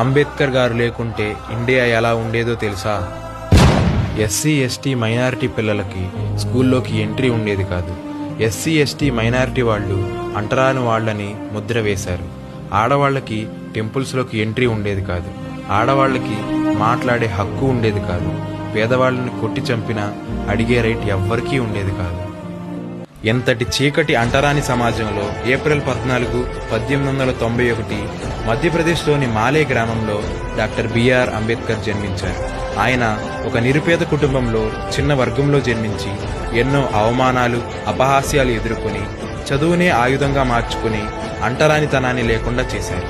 అంబేద్కర్ గారు లేకుంటే ఇండియా ఎలా ఉండేదో తెలుసా? ఎస్సీ ఎస్టీ మైనారిటీ పిల్లలకి స్కూల్లోకి ఎంట్రీ ఉండేది కాదు. ఎస్సీ ఎస్టీ మైనారిటీ వాళ్ళు అంటరాని వాళ్ళని ముద్ర వేశారు. ఆడవాళ్ళకి టెంపుల్స్లోకి ఎంట్రీ ఉండేది కాదు. ఆడవాళ్ళకి మాట్లాడే హక్కు ఉండేది కాదు. పేదవాళ్ళని కొట్టి చంపినా అడిగే రైట్ ఎవ్వరికీ ఉండేది కాదు. ఎంతటి చీకటి అంటరాని సమాజంలో ఏప్రిల్ 14, 1891 మధ్యప్రదేశ్లోని మాలే గ్రామంలో డాక్టర్ బిఆర్ అంబేద్కర్ జన్మించారు. ఆయన ఒక నిరుపేద కుటుంబంలో చిన్న వర్గంలో జన్మించి ఎన్నో అవమానాలు, అపహాస్యాలు ఎదుర్కొని చదువునే ఆయుధంగా మార్చుకుని అంటరానితనాన్ని లేకుండా చేశారు.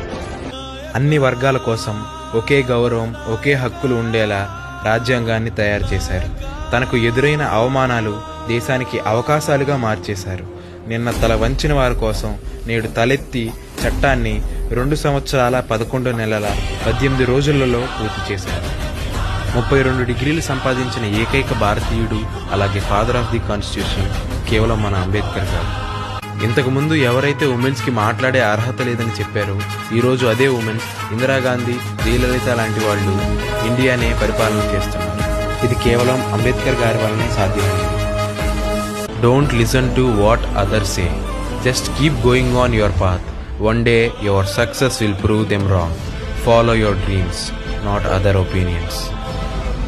అన్ని వర్గాల కోసం ఒకే గౌరవం, ఒకే హక్కులు ఉండేలా రాజ్యాంగాన్ని తయారు చేశారు. తనకు ఎదురైన అవమానాలు దేశానికి అవకాశాలుగా మార్చేశారు. నిన్న తల వంచిన వారి కోసం నేడు తలెత్తి చట్టాన్ని 2 సంవత్సరాల 11 నెలల 18 రోజులలో పూర్తి చేశారు. 32 డిగ్రీలు సంపాదించిన ఏకైక భారతీయుడు, అలాగే ఫాదర్ ఆఫ్ ది కాన్స్టిట్యూషన్ కేవలం మన అంబేద్కర్ గారు. ఇంతకుముందు ఎవరైతే ఉమెన్స్కి మాట్లాడే అర్హత లేదని చెప్పారో ఈరోజు అదే ఉమెన్స్ ఇందిరాగాంధీ, జయలలిత లాంటి వాళ్ళు ఇండియానే పరిపాలన చేస్తున్నారు. ఇది కేవలం అంబేద్కర్ గారి వల్లనే సాధ్యమైంది. Don't listen to what others say, just keep going on your path. One day your success will prove them wrong. Follow your dreams, not other opinions.